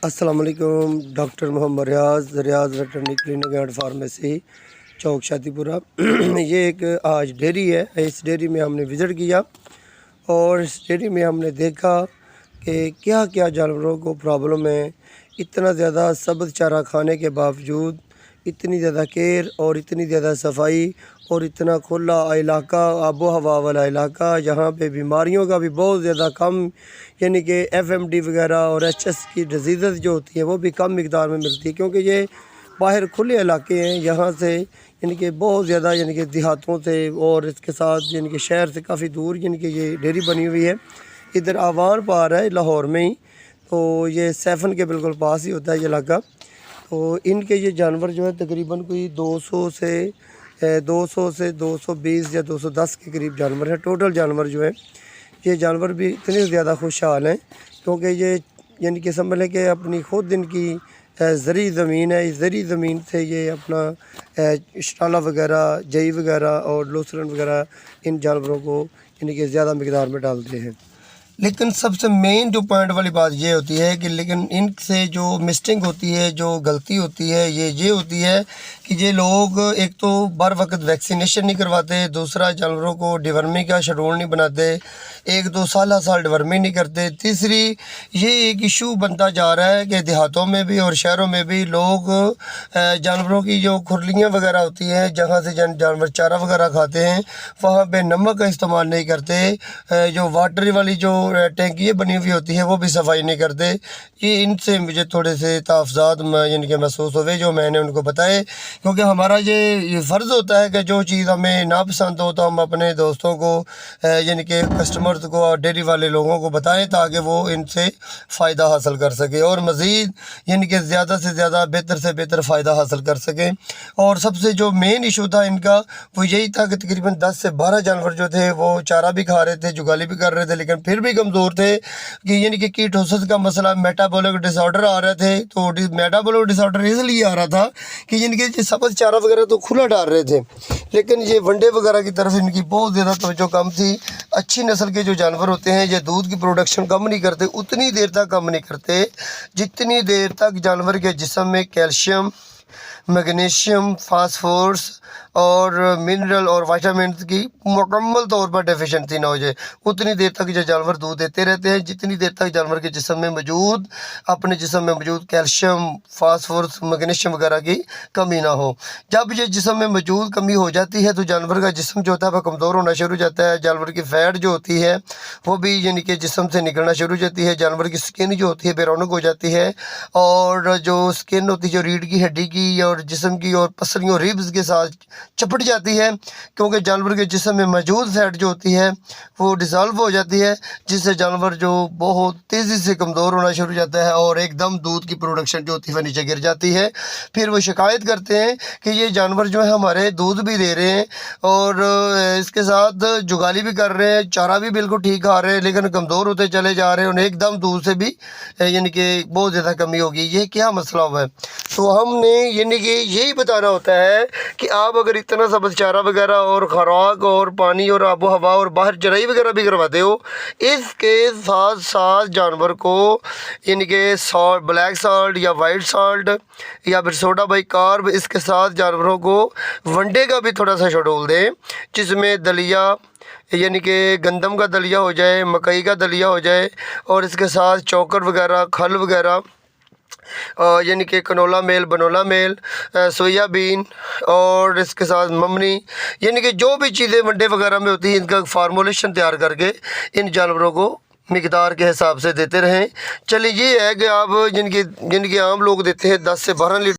अस्सलाम वालेकुम। Doctor Mohammad Riaz veterinary clinic and pharmacy, Chowk Shadipura. ये एक आज डेयरी है। इस डेयरी में हमने विज़िट किया और इस डेयरी में हमने देखा कि क्या क्या जानवरों को प्रॉब्लम है। इतना ज़्यादा सब्ज़ चारा खाने के बावजूद इतनी ज़्यादा केयर और इतनी ज़्यादा सफाई और इतना खुला इलाका, आबो हवा वाला इलाका, यहाँ पे बीमारियों का भी बहुत ज़्यादा कम, यानी कि एफएमडी वगैरह और एचएस की डिजीज़ जो होती हैं वो भी कम मिकदार में मिलती है, क्योंकि ये बाहर खुले इलाके हैं। यहाँ से यानी कि बहुत ज़्यादा यानी कि देहातों से और इसके साथ यानी कि शहर से काफ़ी दूर यानी कि ये डेयरी बनी हुई है। इधर आवान पार है लाहौर में ही, तो ये सैफन के बिल्कुल पास ही होता है ये इलाका। तो इनके ये जानवर जो है तकरीबन कोई 200 से 220 या 210 के करीब जानवर हैं। टोटल जानवर जो है ये जानवर भी इतने ज़्यादा खुशहाल हैं, क्योंकि ये यानी कि समझ लें कि अपनी खुद इनकी ज़री ज़मीन है। इस ज़री ज़मीन से ये अपना शटाला वगैरह, जई वगैरह और लोसरन वगैरह इन जानवरों को यानी कि ज़्यादा मकदार में डालते हैं। लेकिन सबसे मेन जो पॉइंट वाली बात ये होती है कि लेकिन इनसे जो मिस्टेक होती है, जो गलती होती है, ये होती है कि ये लोग एक तो बर वक्त वैक्सीनेशन नहीं करवाते, दूसरा जानवरों को डिवर्मी का शेड्यूल नहीं बनाते, 1-2 साल डिवर्मी नहीं करते। तीसरी ये एक इशू बनता जा रहा है कि देहातों में भी और शहरों में भी लोग जानवरों की जो खुरलियाँ वगैरह होती हैं, जहाँ से जानवर चारा वगैरह खाते हैं, वहाँ पे नमक का इस्तेमाल नहीं करते। जो वाटर वाली जो टैंकियाँ बनी हुई होती है वो भी सफाई नहीं करते। ये इनसे मुझे थोड़े से तहफ़्ज़ात यानी कि महसूस हुए, जो मैंने उनको बताए, क्योंकि हमारा ये फ़र्ज़ होता है कि जो चीज़ हमें नापसंद हो तो हम अपने दोस्तों को यानी कि कस्टमर्स को और डेयरी वाले लोगों को बताएं, ताकि वो इनसे फ़ायदा हासिल कर सके और मज़ीद यानी कि ज़्यादा से ज़्यादा बेहतर से बेहतर फ़ायदा हासिल कर सकें। और सबसे जो मेन इशू था इनका वो यही था कि तकरीबन 10 से 12 जानवर जो थे वो चारा भी खा रहे थे, जुगाली भी कर रहे थे, लेकिन फिर भी कमज़ोर थे कि यानी कि कीटोसिस का मसला, मेटाबॉलिक डिसऑर्डर आ रहे थे। तो मेटाबॉलिक डिसऑर्डर इसलिए आ रहा था कि यानी कि सब्ज़ चारा वगैरह तो खुला डाल रहे थे, लेकिन ये वनडे वगैरह की तरफ इनकी बहुत ज़्यादा तवज्जो कम थी। अच्छी नस्ल के जो जानवर होते हैं ये दूध की प्रोडक्शन कम नहीं करते, उतनी देर तक कम नहीं करते जितनी देर तक जानवर के जिस्म में कैल्शियम, मैग्नीशियम, फास्फोरस और मिनरल और विटामिन की मुकम्मल तौर पर डेफिशिएंसी ना हो जाए, उतनी देर तक ये जानवर दूध देते रहते हैं जितनी देर तक जानवर के जिस्म में मौजूद, अपने जिस्म में मौजूद कैल्शियम, फास्फोरस, मैग्नीशियम वगैरह की कमी ना हो। जब ये जिस्म में मौजूद कमी हो जाती है तो जानवर का जिस्म जो होता है वह कमज़ोर होना शुरू हो जाता है। जानवर की फ़ैट जो होती है वो भी यानी कि जिस्म से निकलना शुरू हो जाती है। जानवर की स्किन जो होती है बेरौनक हो जाती है, और जो स्किन होती है जो रीढ़ की हड्डी की और जिस्म की और पसलियों रिब्स के साथ चपट जाती है, क्योंकि जानवर के जिस्म में मौजूद फैट जो होती है वो डिसॉल्व हो जाती है, जिससे जानवर जो बहुत तेज़ी से कमज़ोर होना शुरू हो जाता है और एकदम दूध की प्रोडक्शन जो होती है नीचे गिर जाती है। फिर वो शिकायत करते हैं कि ये जानवर जो है हमारे दूध भी दे रहे हैं और इसके साथ जुगाली भी कर रहे हैं, चारा भी बिल्कुल ठीक खा रहे हैं, लेकिन कमज़ोर होते चले जा रहे हैं और एकदम दूध से भी यानी कि बहुत ज़्यादा कमी होगी। ये क्या मसला हुआ है? तो हमने यानी कि यही बताना होता है कि आप अगर इतना सब्ज़ चारा वगैरह और खुराक और पानी और आबो हवा और बाहर चराई वगैरह भी करवाते हो, इसके साथ साथ जानवर को यानी कि सॉल्ट, ब्लैक सॉल्ट या वाइट सॉल्ट या फिर सोडा बाइकार्ब, इसके साथ जानवरों को वनडे का भी थोड़ा सा शेड्यूल दें, जिसमें दलिया यानी कि गंदम का दलिया हो जाए, मकई का दलिया हो जाए, और इसके साथ चोकर वगैरह, खल वगैरह, यानी कि कनोला मेल, बनोला मेल, सोयाबीन और इसके साथ ममनी, यानी कि जो भी चीज़ें वनडे वगैरह में होती हैं इनका फार्मूलेशन तैयार करके इन जानवरों को मिकदार के हिसाब से देते रहें। चलिए ये है कि आप जिनके आम लोग देते हैं 10 से 12 लीटर,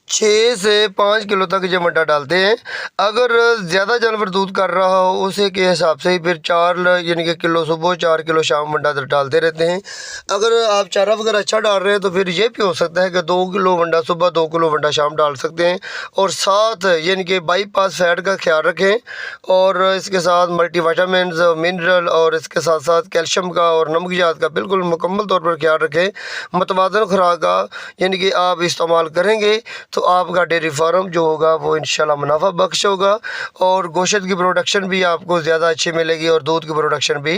6 से 5 किलो तक ये वंडा डालते हैं। अगर ज़्यादा जानवर दूध कर रहा हो उसे के हिसाब से ही फिर 4 यानी कि किलो सुबह, 4 किलो शाम वंडा डालते रहते हैं। अगर आप चारा वगैरह अच्छा डाल रहे हैं तो फिर ये भी हो सकता है कि 2 किलो वंडा सुबह, 2 किलो वंडा शाम डाल सकते हैं। और साथ यानी कि बाईपास फैट का ख्याल रखें और इसके साथ मल्टीविटामिन, मिनरल और इसके साथ साथ कैल्शियम का और नमकियात का बिल्कुल मुकम्मल तौर पर ख्याल रखें। मतवाज़न खुराक का यानी कि आप इस्तेमाल करेंगे तो تو آپ کا ڈیری فارم جو ہوگا وہ انشاءاللہ منافع بخش ہوگا، اور گوشت کی پروڈکشن بھی آپ کو زیادہ اچھی ملے گی، اور دودھ کی پروڈکشن بھی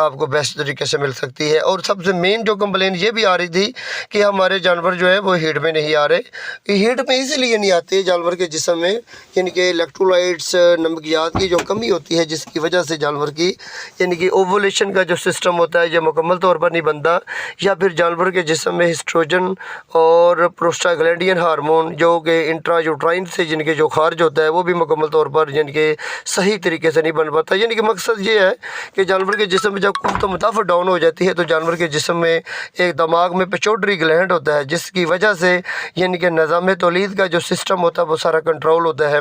آپ کو بیسٹ طریقے سے مل سکتی ہے۔ اور سب سے مین جو کمپلین یہ بھی آ رہی تھی کہ ہمارے جانور جو ہے وہ ہیٹ میں نہیں آ رہے۔ ہیٹ میں اسی لیے نہیں آتے جانور کے جسم میں، یعنی کہ الیکٹرولائٹس، نمکیات کی جو کمی ہوتی ہے، جس کی وجہ سے جانور کی یعنی کہ اوولیشن کا جو سسٹم ہوتا ہے یہ مکمل طور پر نہیں بنتا، یا پھر جانور کے جسم میں ہسٹروجن اور پروسٹاگلینڈین ہارمون جو کہ انٹراجوٹرائن سے جن کے جو خارج ہوتا ہے وہ بھی مکمل طور پر یعنی کہ صحیح طریقے سے نہیں بن پاتا۔ یعنی کہ مقصد یہ ہے کہ جانور کے جسم میں جب قوت مدافع ڈاؤن ہو جاتی ہے تو جانور کے جسم میں ایک دماغ میں پیچوٹری گلینڈ ہوتا ہے، جس کی وجہ سے یعنی کہ نظام تولید کا جو سسٹم ہوتا ہے وہ سارا کنٹرول ہوتا ہے،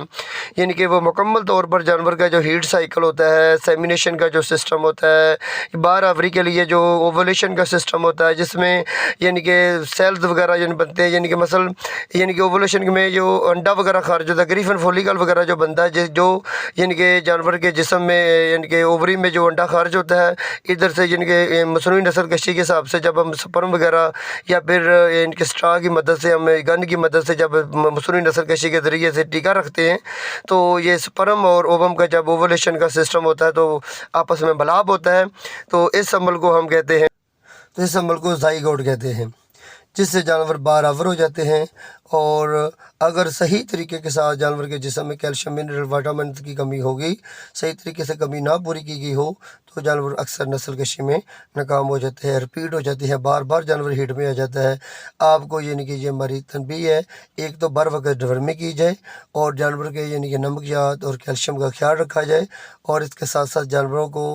یعنی کہ وہ مکمل طور پر جانور کا جو ہیٹ سائیکل ہوتا ہے، سیمینیشن کا جو سسٹم ہوتا ہے، بار آوری کے لیے جو اوولیشن کا سسٹم ہوتا ہے، جس میں یعنی کہ سیلز وغیرہ یعنی بنتے ہیں، یعنی کہ مثلا یعنی کہ اوولیشن میں جو انڈا وغیرہ خارج ہوتا ہے، گریفن فولیکل وغیرہ جو بنتا ہے، جو یعنی کہ جانور کے جسم میں یعنی کہ اووری میں جو انڈا خارج ہوتا ہے، ادھر سے یعنی کہ مصنوعی نسل کشی کے حساب سے جب ہم سپرم وغیرہ یا پھر ان کے اسٹرا کی مدد سے، ہم گن کی مدد سے جب مصنوعی نسل کشی کے ذریعے سے ٹیکا رکھتے ہیں، تو یہ سپرم اور اووم کا جب اوولیشن کا سسٹم ہوتا ہے تو آپس میں ملاپ ہوتا ہے، تو اس عمل کو ہم کہتے ہیں، تو اس عمل کو زائگوٹ کہتے ہیں، جس سے جانور باراور ہو جاتے ہیں۔ اور اگر صحیح طریقے کے ساتھ جانور کے جسم میں کیلشیم، منرل، وٹامنز کی کمی ہوگی، صحیح طریقے سے کمی نہ پوری کی گئی ہو، تو جانور اکثر نسل کشی میں ناکام ہو جاتے ہیں، ریپیٹ ہو جاتی ہے، بار بار جانور ہیٹ میں آ جاتا ہے۔ آپ کو یعنی کہ یہ ہماری تنبیہ ہے، ایک تو بر وقت ڈورمی کی جائے، اور جانور کے یعنی کہ نمکیات اور کیلشیم کا خیال رکھا جائے، اور اس کے ساتھ ساتھ جانوروں کو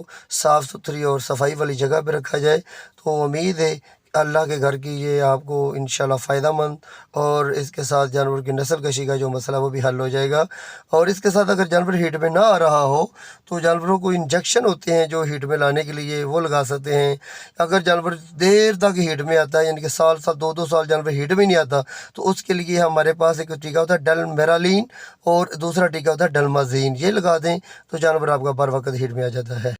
صاف ستھری اور صفائی والی جگہ پہ رکھا جائے۔ تو امید ہے اللہ کے گھر کی یہ آپ کو انشاءاللہ فائدہ مند، اور اس کے ساتھ جانور کی نسل کشی کا جو مسئلہ وہ بھی حل ہو جائے گا۔ اور اس کے ساتھ اگر جانور ہیٹ میں نہ آ رہا ہو تو جانوروں کو انجیکشن ہوتے ہیں جو ہیٹ میں لانے کے لیے، وہ لگا سکتے ہیں۔ اگر جانور دیر تک ہیٹ میں آتا ہے، یعنی کہ سال دو سال جانور ہیٹ میں نہیں آتا، تو اس کے لیے ہمارے پاس ایک ٹیکہ ہوتا ہے ڈلمیرالین، اور دوسرا ٹیکہ ہوتا ہے ڈلمازین، یہ لگا دیں تو جانور آپ کا بر وقت ہیٹ میں آ جاتا ہے۔